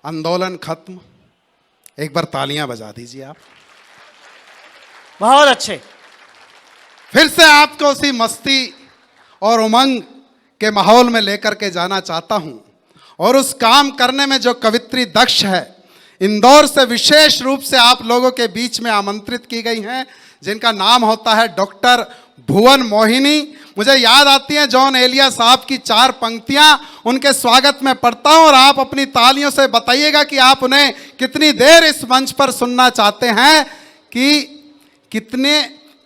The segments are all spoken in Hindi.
आंदोलन खत्म। एक बार तालियां बजा दीजिए आप। बहुत अच्छे। फिर से आपको उसी मस्ती और उमंग के माहौल में लेकर के जाना चाहता हूं और उस काम करने में जो कवित्री दक्ष है, इंदौर से विशेष रूप से आप लोगों के बीच में आमंत्रित की गई हैं, जिनका नाम होता है डॉक्टर भुवन मोहिनी। मुझे याद आती हैं जॉन एलिया साहब की 4 पंक्तियां, उनके स्वागत में पढ़ता हूं और आप अपनी तालियों से बताइएगा कि आप उन्हें कितनी देर इस मंच पर सुनना चाहते हैं। कि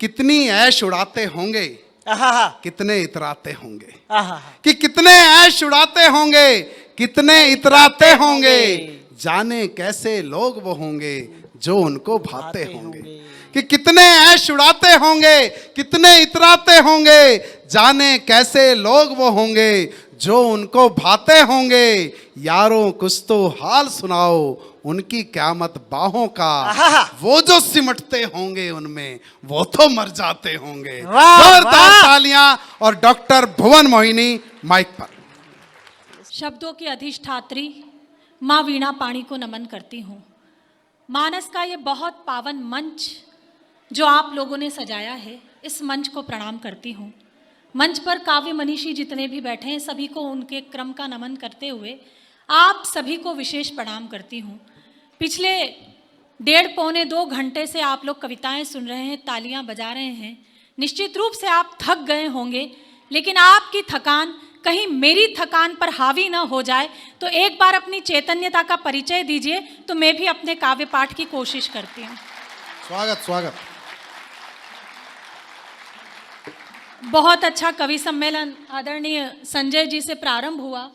कितनी ऐश उड़ाते होंगे, कितने इतराते होंगे, कि कितने ऐश उड़ाते होंगे, कितने इतराते होंगे, जाने कैसे लोग वो होंगे जो उनको भाते होंगे। कि कितने ऐश उड़ाते होंगे, कितने इतराते होंगे, जाने कैसे लोग वो होंगे जो उनको भाते होंगे। यारों कुछ तो हाल सुनाओ उनकी क़यामत बाहों का, वो जो सिमटते होंगे उनमें वो तो मर जाते होंगे। जोरदार तालियां और डॉक्टर भुवन मोहिनी माइक पर। शब्दों की अधिष्ठात्री माँ वीणा पाणी को नमन करती हूँ। मानस का ये बहुत पावन मंच जो आप लोगों ने सजाया है, इस मंच को प्रणाम करती हूँ। मंच पर काव्य मनीषी जितने भी बैठे हैं सभी को उनके क्रम का नमन करते हुए आप सभी को विशेष प्रणाम करती हूँ। पिछले 1.5-2 घंटे से आप लोग कविताएं सुन रहे हैं, तालियां बजा रहे हैं। निश्चित रूप से आप थक गए होंगे, लेकिन आपकी थकान कहीं मेरी थकान पर हावी ना हो जाए तो एक बार अपनी चैतन्यता का परिचय दीजिए, तो मैं भी अपने काव्य पाठ की कोशिश करती हूँ। स्वागत स्वागत। बहुत अच्छा कवि सम्मेलन आदरणीय संजय जी से प्रारंभ हुआ,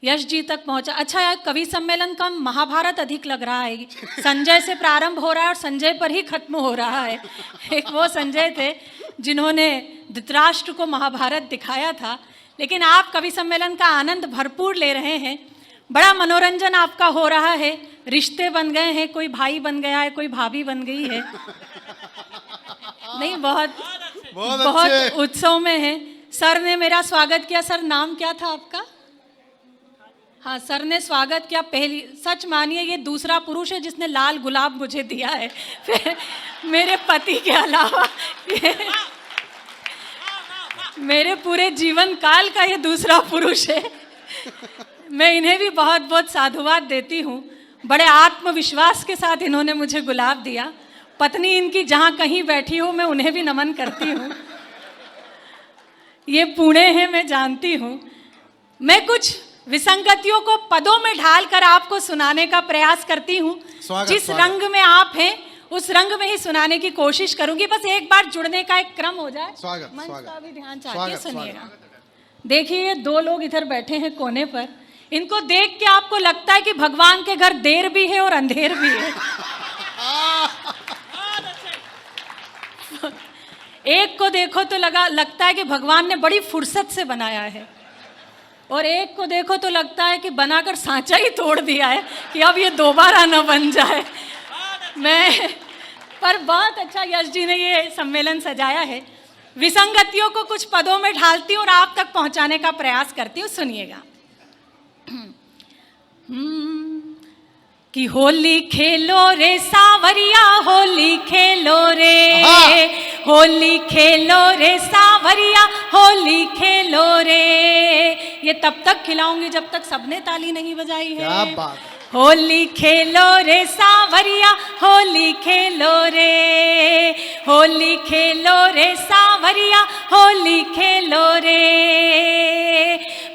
यश जी तक पहुंचा। अच्छा यार, कवि सम्मेलन का महाभारत अधिक लग रहा है। संजय से प्रारंभ हो रहा है और संजय पर ही खत्म हो रहा है। एक वो संजय थे जिन्होंने धृतराष्ट्र को महाभारत दिखाया था, लेकिन आप कवि सम्मेलन का आनंद भरपूर ले रहे हैं। बड़ा मनोरंजन आपका हो रहा है, रिश्ते बन गए हैं, कोई भाई बन गया है, कोई भाभी बन गई है। नहीं, बहुत उत्सव में है। सर ने मेरा स्वागत किया। सर, नाम क्या था आपका? हाँ, सर ने स्वागत किया। पहली, सच मानिए ये दूसरा पुरुष है जिसने लाल गुलाब मुझे दिया है मेरे पति के अलावा। मेरे पूरे जीवन काल का ये दूसरा पुरुष है। मैं इन्हें भी बहुत बहुत साधुवाद देती हूँ। बड़े आत्मविश्वास के साथ इन्होंने मुझे गुलाब दिया। पत्नी इनकी जहाँ कहीं बैठी हो, मैं उन्हें भी नमन करती हूँ। ये पुणे हैं, मैं जानती हूँ। मैं कुछ विसंगतियों को पदों में ढालकर आपको सुनाने का प्रयास करती हूँ। जिस रंग में आप हैं उस रंग में ही सुनाने की कोशिश करूंगी। बस एक बार जुड़ने का एक क्रम हो जाए। मंच का भी ध्यान चाहती सुनिएगा। देखिए, ये 2 लोग इधर बैठे हैं कोने पर। इनको देख के आपको लगता है कि भगवान के घर देर भी है और अंधेर भी है। एक को देखो तो लगता है कि भगवान ने बड़ी फुर्सत से बनाया है, और एक को देखो तो लगता है कि बनाकर सांचा ही तोड़ दिया है कि अब ये दोबारा न बन जाए। पर बहुत अच्छा यश जी ने ये सम्मेलन सजाया है। विसंगतियों को कुछ पदों में ढालती हूँ और आप तक पहुंचाने का प्रयास करती हूँ। सुनिएगा। कि होली खेलो रे सावरिया, होली खेलो रे, होली खेलो रे सावरिया, होली खेलो रे। ये तब तक खिलाऊंगी जब तक सबने ताली नहीं बजाई है। क्या बात। होली खेलो रे सावरिया, होली खेलो रे, होली खेलो रे सावरिया, होली खेलो रे।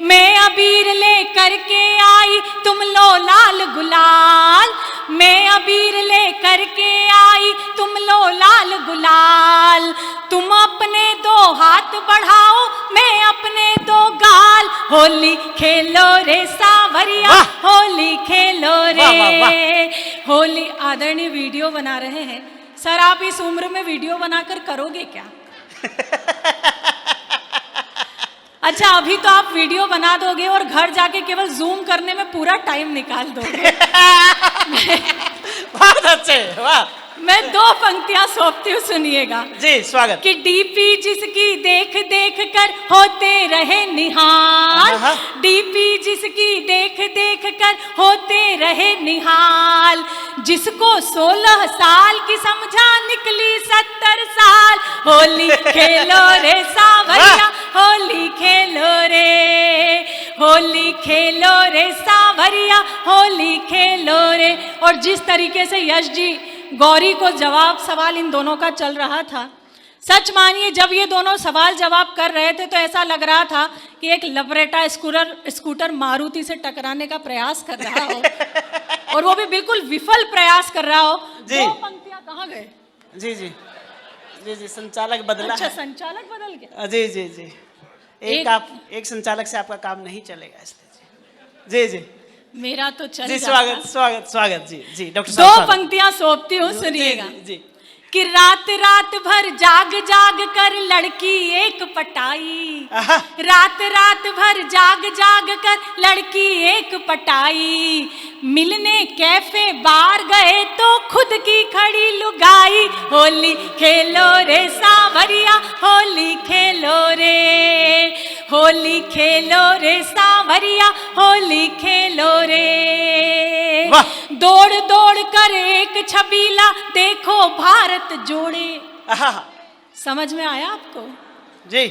मैं अबीर लेकर के आई, तुम लो लाल गुलाल। मैं अबीर लेकर के आई, तुम लो लाल गुलाल। तुम अपने 2 हाथ बढ़ाओ, मैं अपने 2 गाल। होली खेलो रे सावरिया, होली खेलो रे। होली। आदरणीय वीडियो बना रहे हैं सर, आप इस उम्र में वीडियो बनाकर करोगे क्या? अच्छा, अभी तो आप वीडियो बना दोगे और घर जाके केवल जूम करने में पूरा टाइम निकाल दोगे। बहुत अच्छे, वाह। मैं 2 पंक्तियां सौंपती हूँ, सुनिएगा। जी स्वागत। कि डीपी जिसकी देख देख कर होते रहे निहाल, डीपी जिसकी देख देख कर होते रहे निहाल, जिसको 16 साल की समझा निकली 70 साल, होली खेलो रे सांवरिया, होली खेलो रे, होली खेलो रे सांवरिया, होली खेलो रे। और जिस तरीके से यश जी गौरी को जवाब सवाल इन दोनों का चल रहा था, सच मानिए जब ये दोनों सवाल जवाब कर रहे थे तो ऐसा लग रहा था कि एक लबरेटा स्कूटर मारुति से टकराने का प्रयास कर रहा हो और वो भी बिल्कुल विफल प्रयास कर रहा हो। जी। 2 पंक्तियां कहाँ गए? जी जी जी जी संचालक बदला अच्छा, है। संचालक बदल गया। जी जी जी एक संचालक से आपका काम नहीं चलेगा इसलिए। जी जी मेरा तो चल जी जाता। स्वागत स्वागत स्वागत। जी जी डॉक्टर 2 साहब पंक्तियां सौंपती हूँ, सुनिएगा। जी, जी, जी। कि रात रात भर जाग जाग कर लड़की एक पटाई, आहा। रात रात भर जाग जाग कर लड़की एक पटाई, मिलने कैफे बार गए तो खुद की खड़ी लुगाई, होली खेलो रे सांवरिया, होली खेलो रे, होली खेलो रे सांवरिया, होली खेलो रे। दौड़ दौड़ कर एक छबीला देखो भारत जोड़े। समझ में आया आपको? जी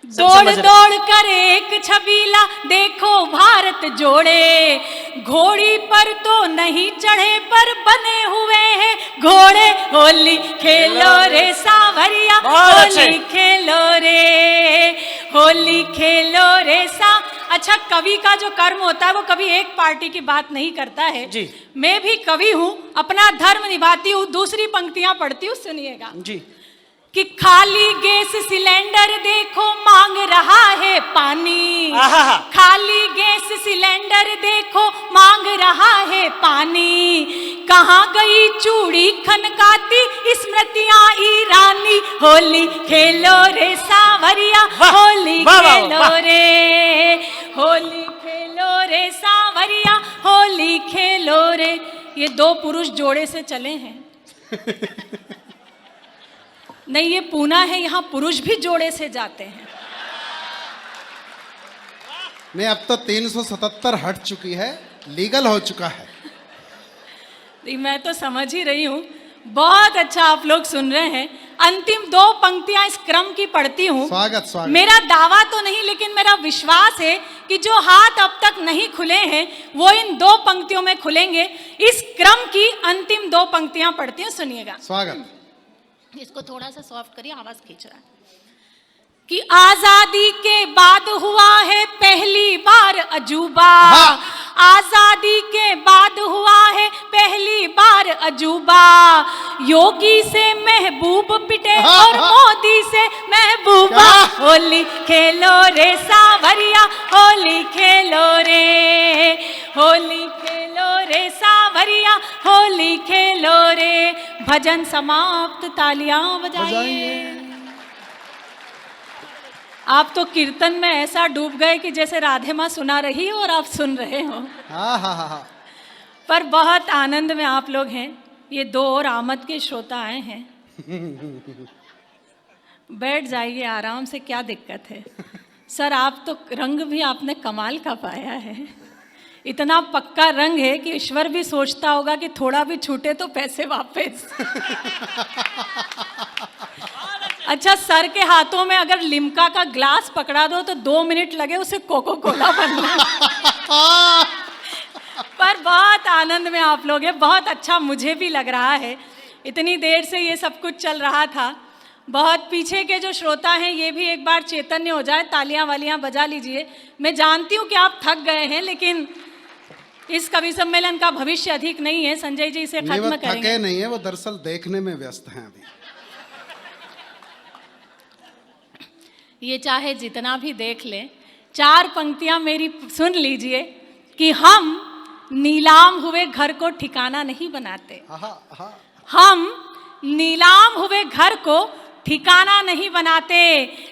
दौड़ दौड़ कर एक छबीला देखो भारत जोड़े, घोड़ी पर तो नहीं चढ़े पर बने हुए हैं घोड़े, होली खेलो रे सांवरिया, होली खेलो रे, होली खेलो रे सा। अच्छा, कवि का जो कर्म होता है वो कभी एक पार्टी की बात नहीं करता है। जी। मैं भी कवि हूँ, अपना धर्म निभाती हूँ। दूसरी पंक्तियां पढ़ती हूँ, सुनिएगा। जी। कि खाली गैस सिलेंडर देखो मांग रहा है पानी, खाली गैस सिलेंडर देखो मांग रहा है पानी, कहाँ गई चूड़ी खनकाती स्मृतियां ईरानी, होली खेलो रे सांवरिया, होली खेलो रे, होली खेलो रे सांवरिया, होली खेलो रे। ये 2 पुरुष जोड़े से चले हैं। नहीं, ये पूना है, यहाँ पुरुष भी जोड़े से जाते हैं। नहीं, अब तो 377 हट चुकी है, लीगल हो चुका है। मैं तो समझ ही रही हूँ। बहुत अच्छा आप लोग सुन रहे हैं। अंतिम 2 पंक्तियां इस क्रम की पढ़ती हूँ। स्वागत स्वागत। मेरा दावा तो नहीं, लेकिन मेरा विश्वास है कि जो हाथ अब तक नहीं खुले हैं वो इन 2 पंक्तियों में खुलेंगे। इस क्रम की अंतिम 2 पंक्तियां पढ़ती हूँ, सुनिएगा। स्वागत। इसको थोड़ा सा सॉफ्ट करिए, आवाज खींच रहा है। कि आजादी के बाद हुआ है पहली बार अजूबा, आजादी के बाद हुआ है पहली बार अजूबा, योगी से महबूब पिटे और मोदी से महबूबा, होली खेलो रे सांवरिया, होली खेलो रे, होली खेलो रे सांवरिया, होली खेलो रे। भजन समाप्त, तालियां बजाइए। आप तो कीर्तन में ऐसा डूब गए कि जैसे राधे माँ सुना रही हो और आप सुन रहे हो। पर बहुत आनंद में आप लोग हैं। ये 2 और आमद के श्रोता आए हैं। बैठ जाइए आराम से, क्या दिक्कत है? सर, आप तो रंग भी आपने कमाल का पाया है। इतना पक्का रंग है कि ईश्वर भी सोचता होगा कि थोड़ा भी छूटे तो पैसे वापस। अच्छा, सर के हाथों में अगर लिम्का का ग्लास पकड़ा दो तो 2 मिनट लगे उसे कोको कोला बनना। पर बहुत आनंद में आप लोग हैं। बहुत अच्छा मुझे भी लग रहा है। इतनी देर से ये सब कुछ चल रहा था। बहुत पीछे के जो श्रोता हैं ये भी एक बार चैतन्य हो जाए, तालियां वालियां बजा लीजिए। मैं जानती हूँ कि आप थक गए हैं, लेकिन इस कवि सम्मेलन का भविष्य अधिक नहीं है। संजय जी इसे खत्म करेंगे। थके नहीं है, वो दरअसल देखने में व्यस्त हैं अभी। ये चाहे जितना भी देख लें, 4 पंक्तियां मेरी सुन लीजिए कि हम नीलाम हुए घर को ठिकाना नहीं बनाते। हम नीलाम हुए घर को ठिकाना नहीं बनाते,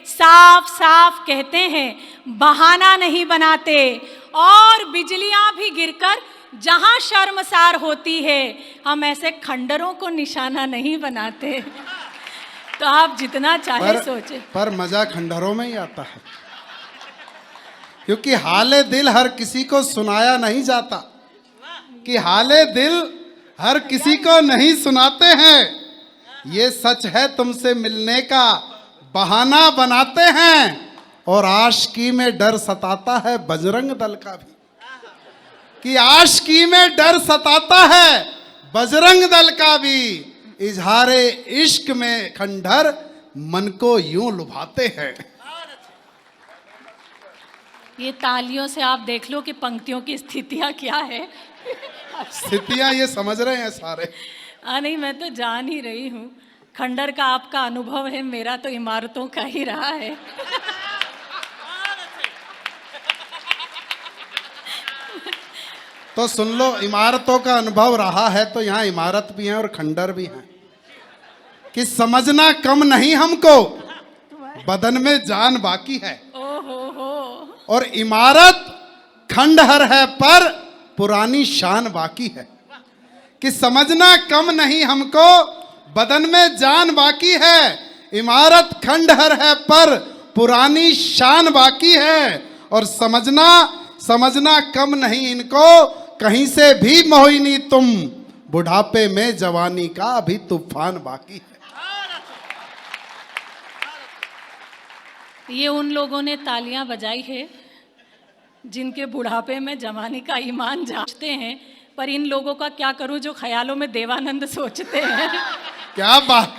साफ साफ कहते हैं बहाना नहीं बनाते। और बिजलियां भी गिरकर जहां शर्मसार होती है, हम ऐसे खंडरों को निशाना नहीं बनाते। तो आप जितना चाहे सोचे। पर मजा खंडहरों में ही आता है, क्योंकि हाले दिल हर किसी को सुनाया नहीं जाता, कि हाले दिल हर किसी को नहीं सुनाते हैं, ये सच है तुमसे मिलने का बहाना बनाते हैं, और आशिकी में डर सताता है बजरंग दल का भी, कि आशिकी में डर सताता है बजरंग दल का भी, इजहारे इश्क में खंडहर मन को यूं लुभाते हैं। ये तालियों से आप देख लो कि पंक्तियों की स्थितियां क्या है। स्थितियां ये समझ रहे हैं सारे। नहीं, मैं तो जान ही रही हूँ। खंडहर का आपका अनुभव है, मेरा तो इमारतों का ही रहा है। तो सुन लो, इमारतों का अनुभव रहा है तो यहाँ इमारत भी है और खंडहर भी है, कि समझना कम नहीं हमको, बदन में जान बाकी है। और इमारत खंडहर है पर पुरानी शान बाकी है, कि समझना कम नहीं हमको, बदन में जान बाकी है। इमारत खंडहर है पर पुरानी शान बाकी है, और समझना कम नहीं इनको, कहीं से भी मोहिनी तुम, बुढ़ापे में जवानी का अभी तूफान बाकी है। ये उन लोगों ने तालियां बजाई है जिनके बुढ़ापे में जवानी का ईमान जांचते हैं, पर इन लोगों का क्या करूं जो ख्यालों में देवानंद सोचते हैं। क्या बात।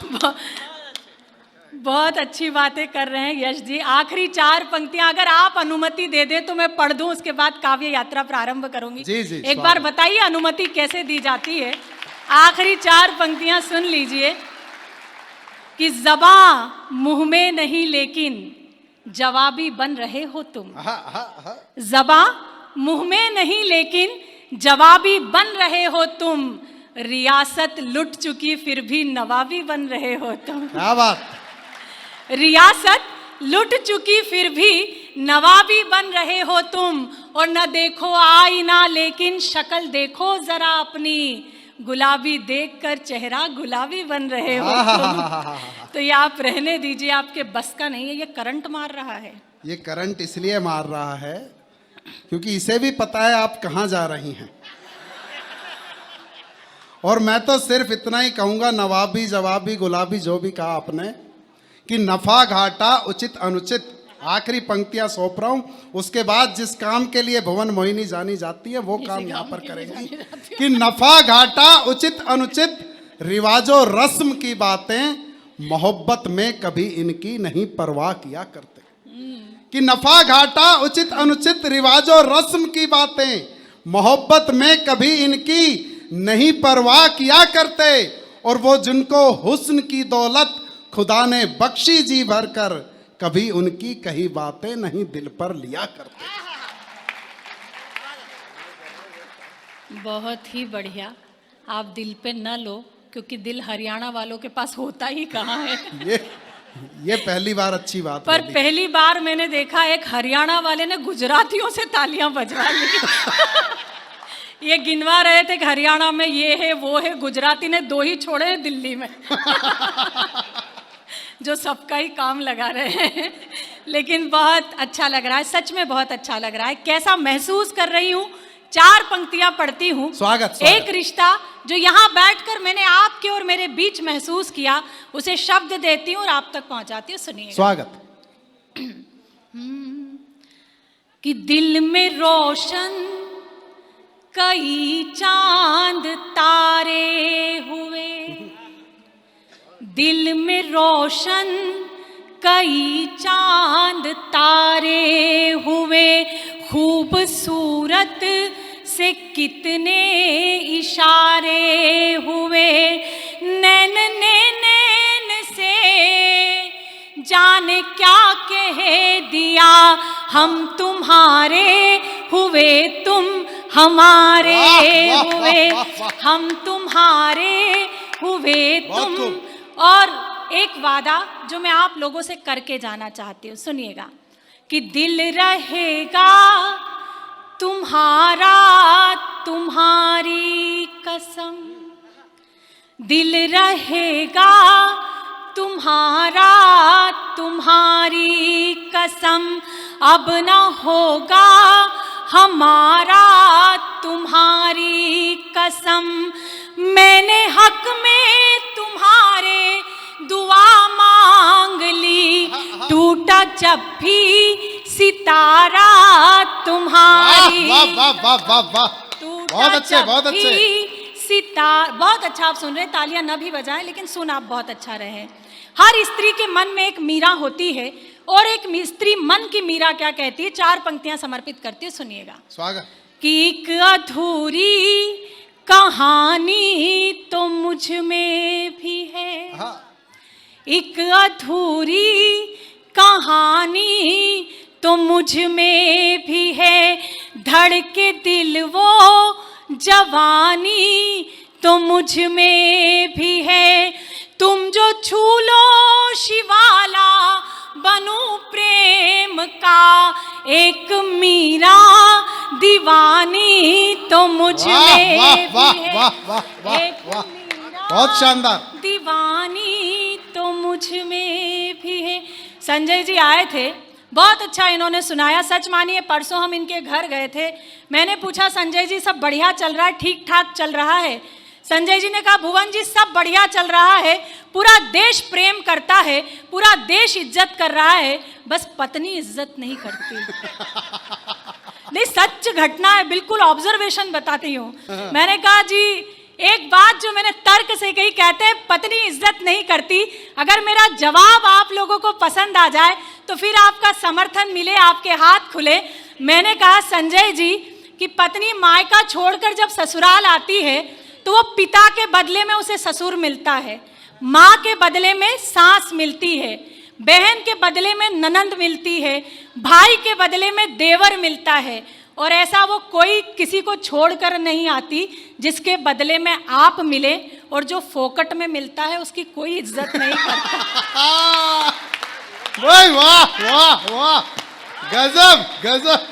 बहुत अच्छी बातें कर रहे हैं यश जी। आखिरी 4 पंक्तियां अगर आप अनुमति दे दें तो मैं पढ़ दूं, उसके बाद काव्य यात्रा प्रारंभ करूंगी। जी, एक बार बताइए अनुमति कैसे दी जाती है। आखिरी 4 पंक्तियां सुन लीजिए कि ज़बां मुंह में नहीं लेकिन जवाबी बन रहे हो तुम। ज़बां मुंह में नहीं लेकिन जवाबी बन रहे हो तुम, रियासत लुट चुकी फिर भी नवाबी बन रहे हो तुम। क्या बात। रियासत लुट चुकी फिर भी नवाबी बन रहे हो तुम, और न देखो आईना लेकिन शक्ल देखो जरा अपनी, गुलाबी देखकर चेहरा गुलाबी बन रहे हो तुम। तो ये आप रहने दीजिए, आपके बस का नहीं है, ये करंट मार रहा है। ये करंट इसलिए मार रहा है क्योंकि इसे भी पता है आप कहां जा रही हैं। और मैं तो सिर्फ इतना ही कहूंगा, नवाबी जवाबी गुलाबी जो भी कहा आपने, कि नफा घाटा उचित अनुचित, आखिरी पंक्तियां सौंप रहा हूं, उसके बाद जिस काम के लिए भुवन मोहिनी जानी जाती है वो काम यहां पर करेंगी, कि नफा घाटा उचित अनुचित, रिवाजों रस्म की बातें मोहब्बत में कभी इनकी नहीं परवाह किया करते, कि नफा घाटा उचित अनुचित, रिवाजों रस्म की बातें मोहब्बत में कभी इनकी नहीं परवाह किया करते, और वो जिनको हुस्न की दौलत खुदा ने बख्शी जी भर कर, कभी उनकी कही बातें नहीं दिल पर लिया करते। बहुत ही बढ़िया। आप दिल पे न लो, क्योंकि दिल हरियाणा वालों के पास होता ही कहाँ है। ये पहली बार अच्छी बात पर बोली। पहली बार मैंने देखा एक हरियाणा वाले ने गुजरातियों से तालियां बजवा ली। ये गिनवा रहे थे कि हरियाणा में ये है वो है, गुजराती ने 2 ही छोड़े हैं दिल्ली में। जो सबका ही काम लगा रहे हैं। लेकिन बहुत अच्छा लग रहा है, सच में बहुत अच्छा लग रहा है। कैसा महसूस कर रही हूँ, 4 पंक्तियां पढ़ती हूँ। स्वागत। एक रिश्ता जो यहाँ बैठकर मैंने आपके और मेरे बीच महसूस किया, उसे शब्द देती हूँ और आप तक पहुंचाती हूँ। सुनिए। स्वागत। कि दिल में रोशन कई चांद तारे हुए, दिल में रोशन कई चांद तारे हुए, खूबसूरत से कितने इशारे हुए, नैन ने नैन से जाने क्या कह दिया, हम तुम्हारे हुए तुम हमारे हुए, हम तुम्हारे हुए तुम। और एक वादा जो मैं आप लोगों से करके जाना चाहती हूँ, सुनिएगा। कि दिल रहेगा तुम्हारा तुम्हारी कसम, दिल रहेगा तुम्हारा, तुम्हारी कसम, अब न होगा हमारा, तुम्हारी कसम। मैंने हक में तुम्हारे दुआ मांग ली, टूटा जब भी सितारा तुम्हारी। वाह वाह वाह वाह वाह, बहुत अच्छे बहुत अच्छे। सितार, बहुत अच्छा आप सुन रहे हैं, तालियां न भी बजाएं लेकिन सुन आप बहुत अच्छा रहे। हर स्त्री के मन में एक मीरा होती है, और एक स्त्री मन की मीरा क्या कहती है, 4 पंक्तियां समर्पित करती है, सुनिएगा। स्वागत। कि एक अधूरी कहानी तो मुझ में भी है, एक अधूरी कहानी तो मुझ में भी है, धड़के दिल वो जवानी तो मुझ में भी है। तुम जो छू लो शिवाला बनूं प्रेम का, एक मीरा दीवानी तो मुझ में वाह भी वाह है, वाह वाह वाह एक वाह, मीरा बहुत शानदार। दीवानी तो मुझ में भी है। संजय जी आए थे, बहुत अच्छा इन्होंने सुनाया। सच मानिए परसों हम इनके घर गए थे, मैंने पूछा संजय जी सब बढ़िया चल रहा है, ठीक ठाक चल रहा है? संजय जी ने कहा भुवन जी सब बढ़िया चल रहा है, पूरा देश प्रेम करता है, पूरा देश इज्जत कर रहा है, बस पत्नी इज्जत नहीं करती। नहीं सच घटना है, बिल्कुल ऑब्जर्वेशन बताती हूँ। मैंने कहा जी एक बात जो मैंने तर्क से कही, कहते हैं पत्नी इज्जत नहीं करती। अगर मेरा जवाब आप लोगों को पसंद आ जाए तो फिर आपका समर्थन मिले, आपके हाथ खुले। मैंने कहा संजय जी कि पत्नी मायका छोड़कर जब ससुराल आती है तो वो पिता के बदले में उसे ससुर मिलता है, माँ के बदले में सास मिलती है, बहन के बदले में ननंद मिलती है, भाई के बदले में देवर मिलता है, और ऐसा वो कोई किसी को छोड़कर नहीं आती जिसके बदले में आप मिले, और जो फोकट में मिलता है उसकी कोई इज्जत नहीं करता। वाह वाह वाह वाह, गजब गजब।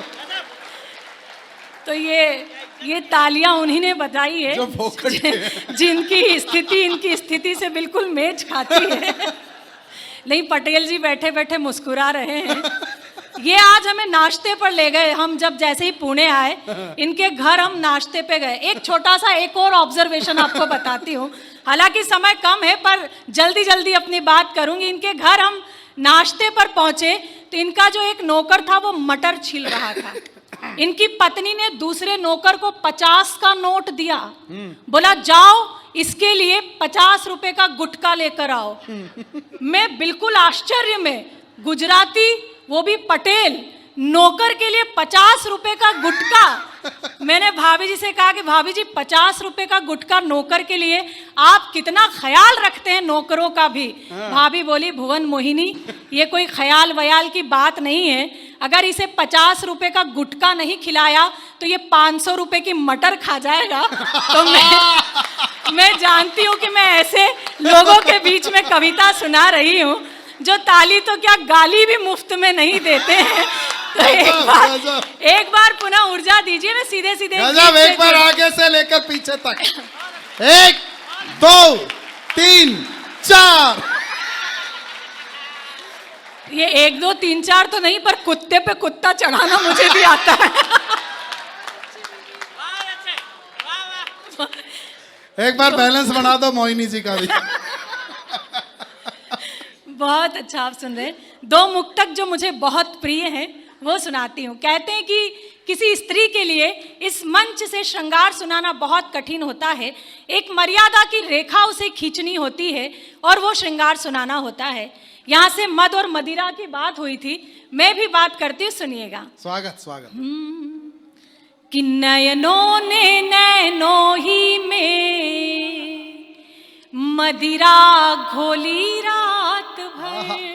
तो ये तालियां उन्हीं ने बताई है जो फोकट के जिनकी स्थिति इनकी स्थिति से बिल्कुल मेच खाती है। नहीं पटेल जी बैठे बैठे मुस्कुरा रहे हैं। ये आज हमें नाश्ते पर ले गए, हम जब जैसे ही पुणे आए इनके घर हम नाश्ते पे गए। एक छोटा सा एक और ऑब्जर्वेशन आपको बताती हूँ, हालांकि समय कम है पर जल्दी जल्दी अपनी बात करूंगी। इनके घर हम नाश्ते पर पहुंचे तो इनका जो एक नौकर था वो मटर छील रहा था। इनकी पत्नी ने दूसरे नौकर को 50 का नोट दिया, बोला जाओ इसके लिए 50 रुपए का गुटखा लेकर आओ। मैं बिल्कुल आश्चर्य में, गुजराती वो भी पटेल, नौकर के लिए 50 रुपए का गुटखा। मैंने भाभी जी से कहा कि भाभी जी 50 रुपए का गुटखा नौकर के लिए, आप कितना ख्याल रखते हैं नौकरों का भी। भाभी बोली भुवन मोहिनी ये कोई ख्याल वयाल की बात नहीं है, अगर इसे 50 रुपए का गुटखा नहीं खिलाया तो ये 500 रुपए की मटर खा जाएगा। तो मैं जानती हूँ कि मैं ऐसे लोगों के बीच में कविता सुना रही हूँ जो ताली तो क्या गाली भी मुफ्त में नहीं देते हैं। तो एक बार पुनः ऊर्जा दीजिए, मैं सीधे सीधे एक बार आगे से लेकर पीछे तक, 1 2 3 4। ये 1 2 3 4 तो नहीं, पर कुत्ते पे कुत्ता चढ़ाना मुझे भी आता है। एक बार बैलेंस बना दो मोहिनी जी का भी। बहुत अच्छा आप सुन रहे हैं। 2 मुक्तक जो मुझे बहुत प्रिय हैं वो सुनाती हूँ। कहते हैं कि किसी स्त्री के लिए इस मंच से श्रृंगार सुनाना बहुत कठिन होता है, एक मर्यादा की रेखा उसे खींचनी होती है और वो श्रृंगार सुनाना होता है। यहाँ से मद और मदिरा की बात हुई थी, मैं भी बात करती हूँ, सुनिएगा। स्वागत स्वागत। कि नयनों ने नैनों ही में मदिरा घोली रात भर,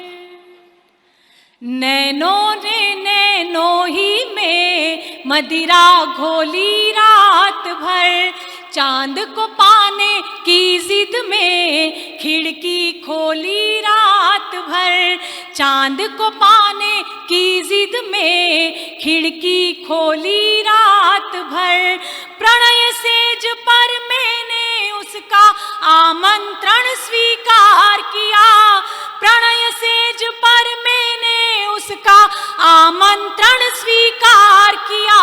नैनों ने नैनों ही में मदिरा घोली रात भर, चांद को पाने की जिद में खिड़की खोली रात भर, चांद को पाने की जिद में खिड़की खोली रात भर, प्रणय सेज पर मैंने उसका आमंत्रण स्वीकार किया, प्रणय सेज पर मैंने उसका आमंत्रण स्वीकार किया।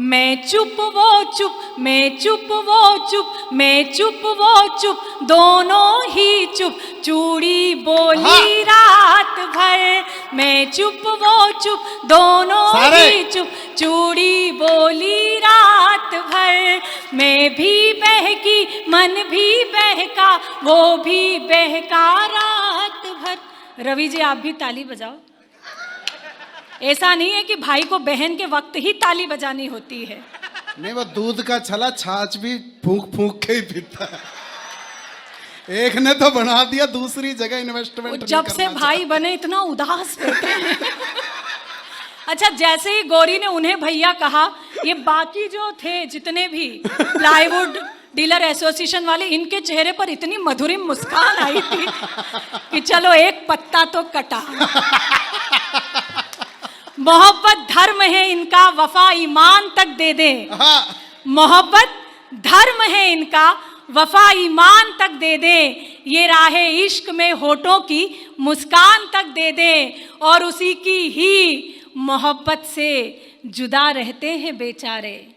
मैं चुप वो चुप, मैं चुप वो चुप, मैं चुप वो चुप, दोनों ही चुप, चूड़ी बोली रात भर। मैं चुप वो चुप, दोनों ही चुप, चूड़ी बोली रात भर। मैं भी बहकी, मन भी बहका, वो भी बहका रात भर। रवि जी आप भी ताली बजाओ। ऐसा नहीं है कि भाई को बहन के वक्त ही ताली बजानी होती है। नहीं, वो दूध का छला छाछ भी फूंक फूंक के ही पीता है। एक ने तो बना दिया, दूसरी जगह इन्वेस्टमेंट जब से भाई बने इतना उदास रहते हैं। अच्छा, जैसे ही गौरी ने उन्हें भैया कहा, ये बाकी जो थे जितने भी प्लाईवुड डीलर एसोसिएशन वाले, इनके चेहरे पर इतनी मधुरिम मुस्कान आई थी कि चलो एक पत्ता तो कटा। मोहब्बत धर्म है इनका, वफा ईमान तक दे दे। मोहब्बत धर्म है इनका, वफा ईमान तक दे दे। ये राहे इश्क में होठों की मुस्कान तक दे दे। और उसी की ही मोहब्बत से जुदा रहते हैं बेचारे,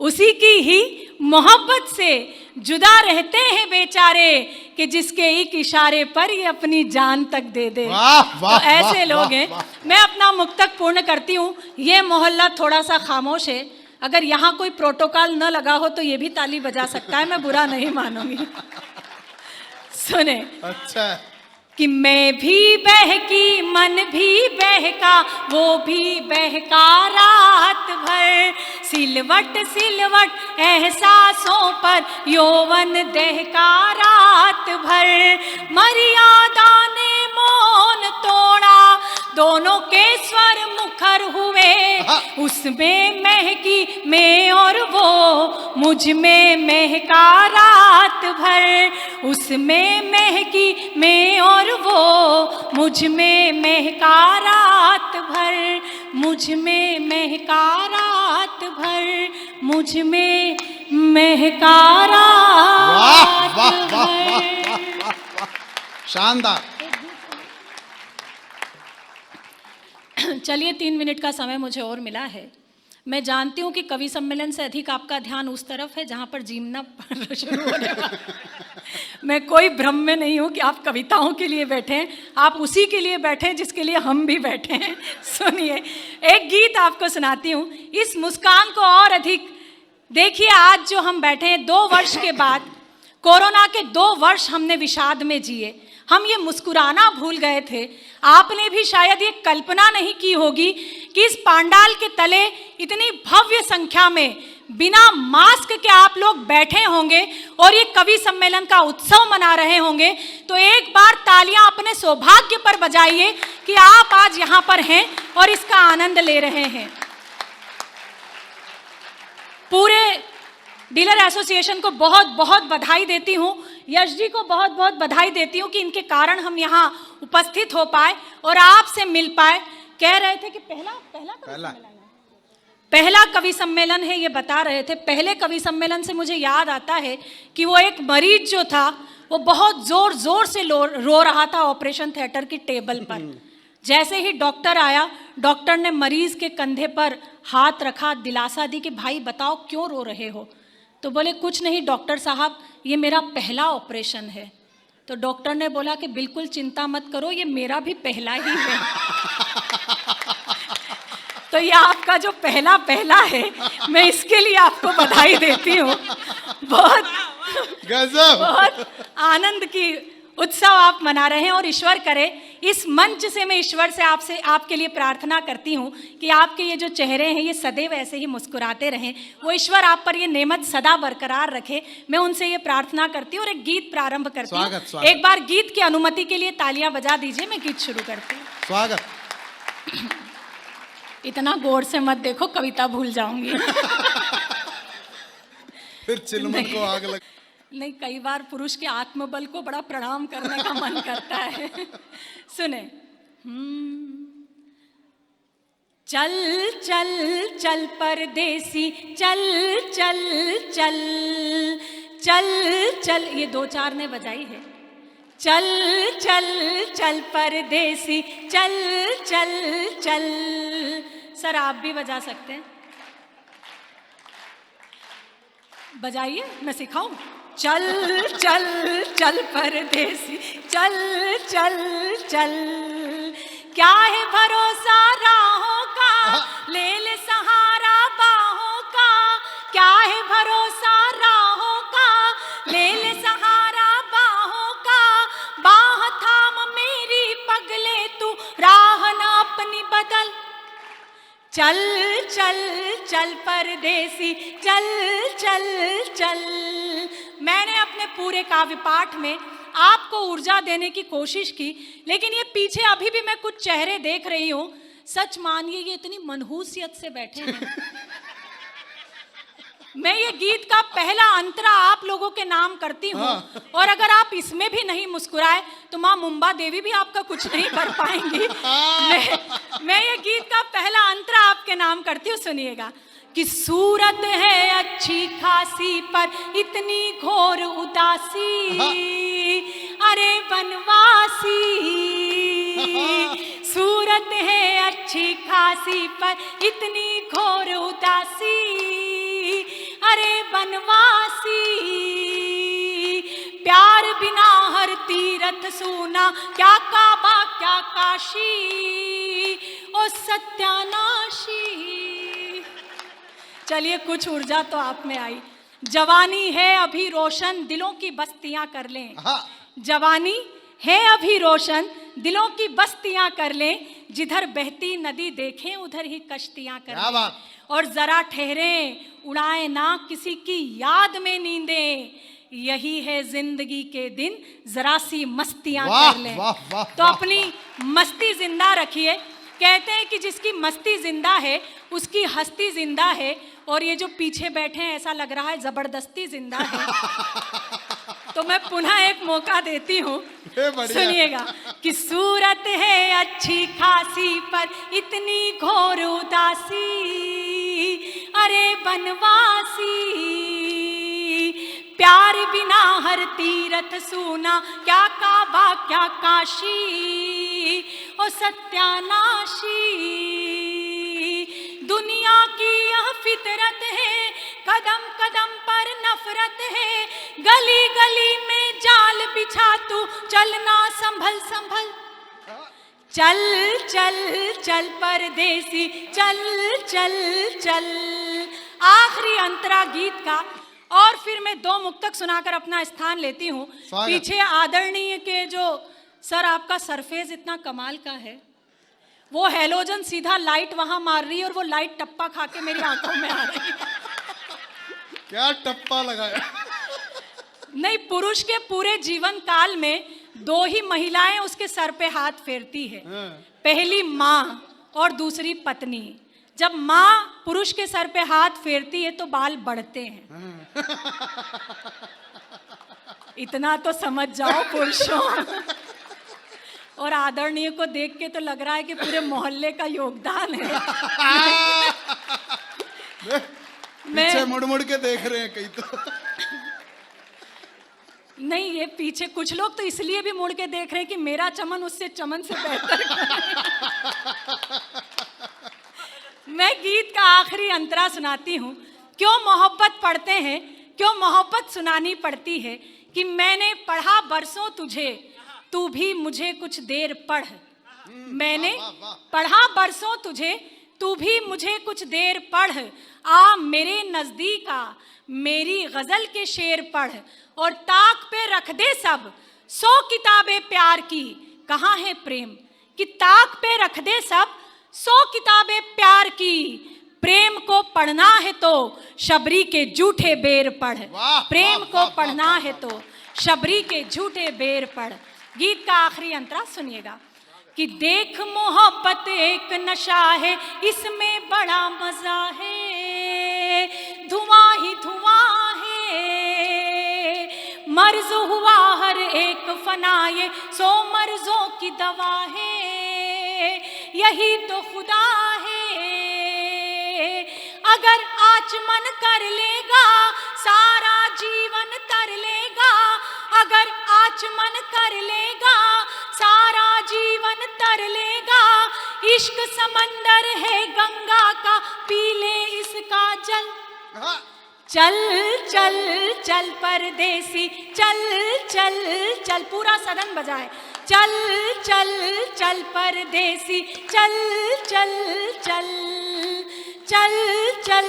उसी की ही मोहब्बत से जुदा रहते हैं बेचारे, कि जिसके एक इशारे पर ये अपनी जान तक दे दे। तो ऐसे लोग हैं। मैं अपना मुक्तक पूर्ण करती हूँ। ये मोहल्ला थोड़ा सा खामोश है, अगर यहाँ कोई प्रोटोकॉल न लगा हो तो ये भी ताली बजा सकता है, मैं बुरा नहीं मानूंगी। सुने। अच्छा। कि मैं भी बहकी, मन भी बहका, वो भी बहका रात भर। सिलवट सिलवट एहसासों पर यौवन दहका रात भर। मर्यादा ने मौन तोड़ा, दोनों के स्वर मुखर हुए। उसमें महकी मैं और वो, मुझ में महका रात भर। उसमें महकी मैं और वो, मुझ में महका रात भर। मुझ में महका रात भर, मुझ में महका रात भर। शानदार। चलिए 3 मिनट का समय मुझे और मिला है। मैं जानती हूँ कि कवि सम्मेलन से अधिक आपका ध्यान उस तरफ है जहाँ पर जीमना शुरू होने वाला। मैं कोई भ्रम में नहीं हूँ कि आप कविताओं के लिए बैठे हैं, आप उसी के लिए बैठे हैं जिसके लिए हम भी बैठे हैं। सुनिए, एक गीत आपको सुनाती हूँ, इस मुस्कान को और अधिक देखिए। आज जो हम बैठे हैं, 2 वर्ष के बाद, कोरोना के 2 वर्ष हमने विषाद में जिए। हम ये मुस्कुराना भूल गए थे। आपने भी शायद ये कल्पना नहीं की होगी कि इस पांडाल के तले इतनी भव्य संख्या में बिना मास्क के आप लोग बैठे होंगे और ये कवि सम्मेलन का उत्सव मना रहे होंगे। तो एक बार तालियां अपने सौभाग्य पर बजाइए कि आप आज यहाँ पर हैं और इसका आनंद ले रहे हैं। पूरे डीलर एसोसिएशन को बहुत बहुत बधाई देती हूँ। यश जी को बहुत बहुत बधाई देती हूँ कि इनके कारण हम यहाँ उपस्थित हो पाए और आपसे मिल पाए। कह रहे थे कि पहला कवि सम्मेलन है, ये बता रहे थे। पहले कवि सम्मेलन से मुझे याद आता है कि वो एक मरीज जो था, वो बहुत जोर जोर से रो रहा था ऑपरेशन थिएटर की टेबल पर। जैसे ही डॉक्टर आया, डॉक्टर ने मरीज के कंधे पर हाथ रखा, दिलासा दी कि भाई बताओ क्यों रो रहे हो। तो बोले कुछ नहीं डॉक्टर साहब, ये मेरा पहला ऑपरेशन है। तो डॉक्टर ने बोला कि बिल्कुल चिंता मत करो, ये मेरा भी पहला ही है। तो ये आपका जो पहला है, मैं इसके लिए आपको बधाई देती हूँ। बहुत गजब, बहुत आनंद की उत्सव आप मना रहे हैं। और ईश्वर करे, इस मंच से मैं ईश्वर से आपके लिए प्रार्थना करती हूँ कि आपके ये जो चेहरे हैं ये सदैव ऐसे ही मुस्कुराते रहें। वो ईश्वर आप पर ये नेमत सदा बरकरार रखे। मैं उनसे ये प्रार्थना करती हूँ और एक गीत प्रारंभ करती हूँ। एक बार गीत की अनुमति के लिए तालियां बजा दीजिए, मैं गीत शुरू करती हूँ। स्वागत। इतना गौर से मत देखो, कविता भूल जाऊंगी। फिर चिलमन को आग लग। नहीं, कई बार पुरुष के आत्मबल को बड़ा प्रणाम करने का मन करता है। सुने। चल चल चल परदेसी, चल चल चल चल चल, ये 2-4 ने बजाई है। चल चल चल परदेसी, चल चल चल। सर आप भी बजा सकते हैं, बजाइए, मैं सिखाऊं। चल चल चल परदेसी, चल चल चल। क्या है भरोसा राहों का, ले ले सहारा बाहों का। क्या है भरोसा राहों का, ले ले सहारा बाहों का। बाह थाम मेरी पगले तू, राह ना अपनी बदल। चल चल चल परदेसी, चल चल चल। मैंने अपने पूरे काव्य पाठ में आपको ऊर्जा देने की कोशिश की, लेकिन ये पीछे अभी भी मैं कुछ चेहरे देख रही हूं, सच मानिए ये इतनी मनहूसियत से बैठे हैं। मैं ये गीत का पहला अंतरा आप लोगों के नाम करती हूँ, और अगर आप इसमें भी नहीं मुस्कुराए तो माँ मुंबा देवी भी आपका कुछ नहीं कर पाएंगी। मैं ये गीत का पहला अंतरा आपके नाम करती हूँ, सुनिएगा। कि सूरत है अच्छी खासी पर इतनी घोर उदासी, अरे बनवासी। सूरत है अच्छी खासी पर इतनी घोर उदासी, अरे बनवासी। प्यार बिना हर तीरथ सूना, क्या काबा क्या काशी, ओ सत्यानाशी। चलिए कुछ ऊर्जा तो आप में आई। जवानी है अभी रोशन, दिलों की बस्तियां कर लें। जवानी है अभी रोशन, दिलों की बस्तियां कर लें। जिधर बहती नदी देखें उधर ही कश्तियां कर लें। और जरा ठहरें, उड़ाए ना किसी की याद में नींदें। यही है जिंदगी के दिन, जरा सी मस्तियां कर लें। तो अपनी मस्ती जिंदा रखिए। कहते हैं कि जिसकी मस्ती जिंदा है उसकी हस्ती जिंदा है, और ये जो पीछे बैठे हैं ऐसा लग रहा है जबरदस्ती जिंदा है। तो मैं पुनः एक मौका देती हूँ, सुनिएगा। कि सूरत है अच्छी खासी पर इतनी घोर उदासी, अरे बनवासी। प्यार बिना हर तीरथ सूना, क्या काबा क्या काशी, ओ सत्यानाशी। दुनिया की यह फितरत है, कदम कदम पर नफरत है। गली गली में जाल बिछा तू, चलना संभल संभल। चल चल चल परदेसी, चल चल चल। आखिरी अंतरा गीत का, और फिर मैं 2 मुक्तक सुनाकर अपना स्थान लेती हूँ। पीछे आदरणीय के जो सर आपका सरफेस इतना कमाल का है, वो हेलोजन सीधा लाइट वहां मार रही है और वो लाइट टप्पा खा के मेरी आंखों में आ रही है। क्या टप्पा लगाया? नहीं, पुरुष के पूरे जीवन काल में 2 ही महिलाएं उसके सर पे हाथ फेरती है। पहली माँ और दूसरी पत्नी। जब माँ पुरुष के सर पे हाथ फेरती है तो बाल बढ़ते हैं। इतना तो समझ जाओ पुरुषों। और आदरणीय को देख के तो लग रहा है कि पूरे मोहल्ले का योगदान है। पीछे मुड़ मुड़ के देख रहे हैं कई तो। नहीं, ये पीछे कुछ लोग तो इसलिए भी मुड़ के देख रहे हैं कि मेरा चमन उससे चमन से बेहतर। मैं गीत का आखिरी अंतरा सुनाती हूँ। क्यों मोहब्बत पढ़ते हैं, क्यों मोहब्बत सुनानी पड़ती है। कि मैंने पढ़ा बरसों तुझे, तू भी मुझे कुछ देर पढ़। मैंने पढ़ा बरसों तुझे, तू भी मुझे कुछ देर पढ़। आ मेरे नजदीक आ, मेरी गजल के शेर पढ़। और ताक पे रख दे सब 100 किताबें प्यार की, कहाँ है प्रेम। कि ताक पे रख दे सब 100 किताबें प्यार की। प्रेम को पढ़ना है तो शबरी के झूठे बेर पढ़। प्रेम को पढ़ना है तो शबरी के झूठे बेर पढ़। गीत का आखिरी अंतरा सुनिएगा। कि देख मोहब्बत एक नशा है, इसमें बड़ा मजा है। धुआं ही धुआं है, मर्ज हुआ हर एक फनाए, 100 मर्जों की दवा है। यही तो खुदा है। अगर आचमन कर लेगा सारा जीवन कर लेगा, सारा जीवन तर लेगा। इश्क समंदर है गंगा का, पी ले इसका जल। चल चल चल परदेसी, चल चल चल, पूरा सदन बजाए। चल चल चल परदेसी, चल चल चल चल चल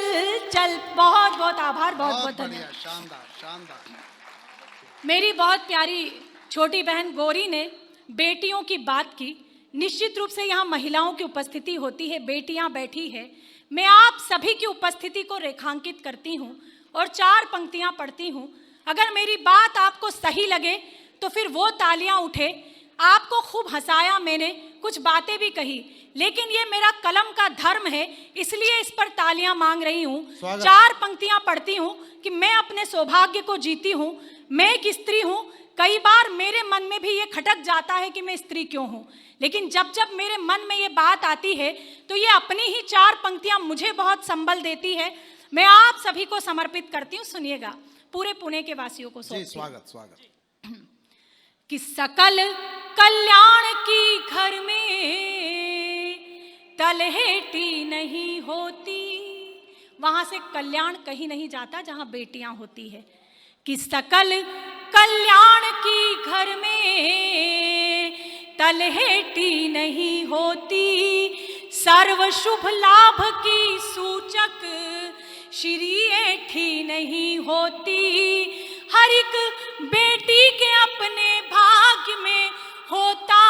चल। बहुत बहुत आभार, बहुत बहुत धन्यवाद। शानदार शानदार। मेरी बहुत प्यारी छोटी बहन गौरी ने बेटियों की बात की। निश्चित रूप से यहाँ महिलाओं की उपस्थिति होती है, बेटियाँ बैठी है। मैं आप सभी की उपस्थिति को रेखांकित करती हूँ और 4 पंक्तियाँ पढ़ती हूँ। अगर मेरी बात आपको सही लगे तो फिर वो तालियाँ उठे। आपको खूब हंसाया मैंने, कुछ बातें भी कही, लेकिन ये मेरा कलम का धर्म है, इसलिए इस पर तालियां मांग रही हूँ। 4 पंक्तियां पढ़ती हूँ कि मैं अपने सौभाग्य को जीती हूँ। मैं एक स्त्री हूँ। कई बार मेरे मन में भी ये खटक जाता है कि मैं स्त्री क्यों हूँ, लेकिन जब जब मेरे मन में ये बात आती है तो ये अपनी ही 4 पंक्तियां मुझे बहुत संबल देती है। मैं आप सभी को समर्पित करती हूँ। सुनिएगा, पूरे पुणे के वासियों को जी, स्वागत स्वागत। कि सकल कल्याण की घर में तलहेटी नहीं होती। वहां से कल्याण कहीं नहीं जाता जहां बेटियां होती है। कि सकल कल्याण की घर में तलहेटी नहीं होती, सर्व शुभ लाभ की सूचक श्री एठी नहीं होती। हर एक बेटी के अपने भाग्य में होता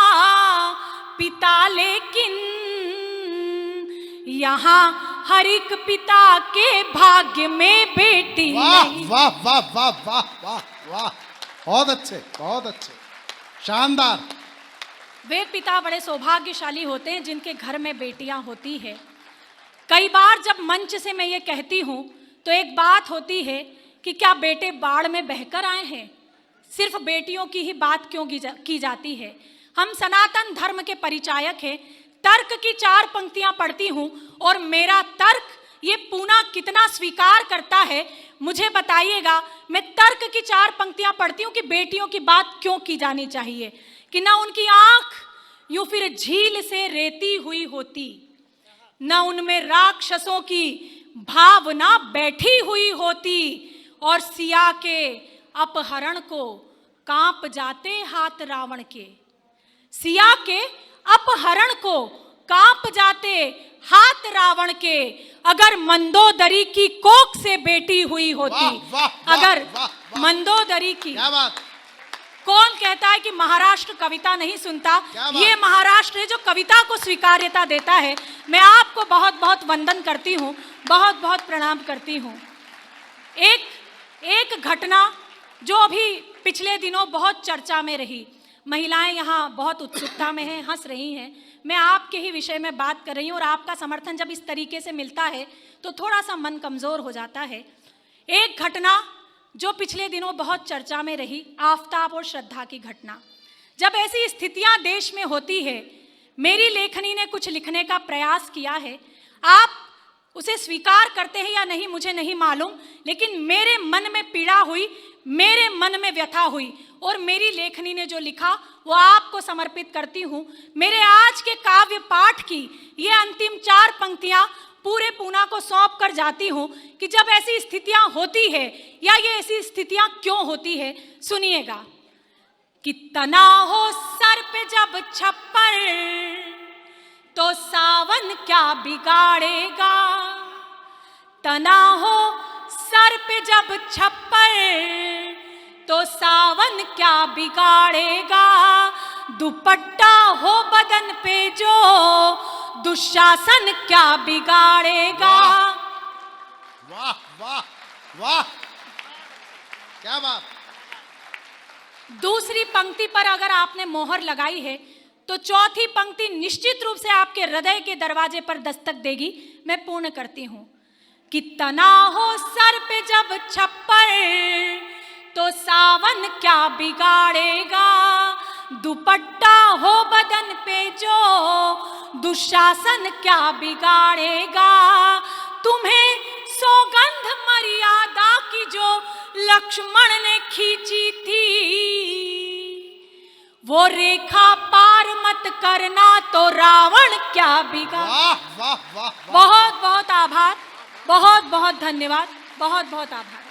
पिता, लेकिन यहाँ हर एक पिता के भाग्य में बेटी नहीं। वाह वाह वाह वाह वाह वाह, बहुत अच्छे बहुत अच्छे, शानदार। वे पिता बड़े सौभाग्यशाली होते हैं जिनके घर में बेटियां होती है। कई बार जब मंच से मैं ये कहती हूँ तो एक बात होती है कि क्या बेटे बाढ़ में बहकर आए हैं? सिर्फ बेटियों की ही बात क्यों की जाती है? हम सनातन धर्म के परिचायक हैं। तर्क की 4 पंक्तियां पढ़ती हूं और मेरा तर्क ये पूना कितना स्वीकार करता है मुझे बताइएगा। मैं तर्क की 4 पंक्तियां पढ़ती हूं कि बेटियों की बात क्यों की जानी चाहिए। कि ना उनकी आंख यूं फिर झील से रेती हुई होती, न उनमें राक्षसों की भावना बैठी हुई होती, और सिया के अपहरण को कांप जाते हाथ रावण के। सिया के अपहरण को कांप जाते हाथ रावण के, अगर मंदोदरी की कोख से बेटी हुई होती। वाह, वाह, अगर वाह, वाह, मंदोदरी की, क्या बात। कौन कहता है कि महाराष्ट्र कविता नहीं सुनता? ये महाराष्ट्र है जो कविता को स्वीकार्यता देता है। मैं आपको बहुत बहुत वंदन करती हूँ, बहुत बहुत प्रणाम करती हूँ। एक घटना जो अभी पिछले दिनों बहुत चर्चा में रही, महिलाएं यहाँ बहुत उत्सुकता में हैं, हंस रही हैं। मैं आपके ही विषय में बात कर रही हूँ और आपका समर्थन जब इस तरीके से मिलता है तो थोड़ा सा मन कमज़ोर हो जाता है। एक घटना जो पिछले दिनों बहुत चर्चा में रही, आफताब और श्रद्धा की घटना। जब ऐसी स्थितियां देश में होती है, मेरी लेखनी ने कुछ लिखने का प्रयास किया है। आप उसे स्वीकार करते हैं या नहीं मुझे नहीं मालूम, लेकिन मेरे मन में पीड़ा हुई, मेरे मन में व्यथा हुई और मेरी लेखनी ने जो लिखा वो आपको समर्पित करती हूँ। मेरे आज के काव्य पाठ की ये अंतिम 4 पंक्तियाँ पूरे पूना को सौंप कर जाती हूँ कि जब ऐसी स्थितियां होती है या ये ऐसी स्थितियां क्यों होती है, सुनिएगा। कि तना हो सर पे जब छप्पर तो सावन क्या बिगाड़ेगा। तना हो सर पे जब छप्पर तो सावन क्या बिगाड़ेगा। दुपट्टा हो बदन पे जो दुशासन क्या बिगाड़ेगा। वाह वाह वाह, क्या बात। दूसरी पंक्ति पर अगर आपने मोहर लगाई है तो चौथी पंक्ति निश्चित रूप से आपके हृदय के दरवाजे पर दस्तक देगी। मैं पूर्ण करती हूं। कि तना हो सर पे जब छप्पर तो सावन क्या बिगाड़ेगा। दुपट्टा हो बदन पे जो दुशासन क्या बिगाड़ेगा। तुम्हें सौगंध मर्यादा की जो लक्ष्मण ने खींची थी, वो रेखा पार मत करना तो रावण क्या बिगा। वाह वाह वाह वाह। बहुत बहुत आभार, बहुत बहुत धन्यवाद, बहुत बहुत आभार।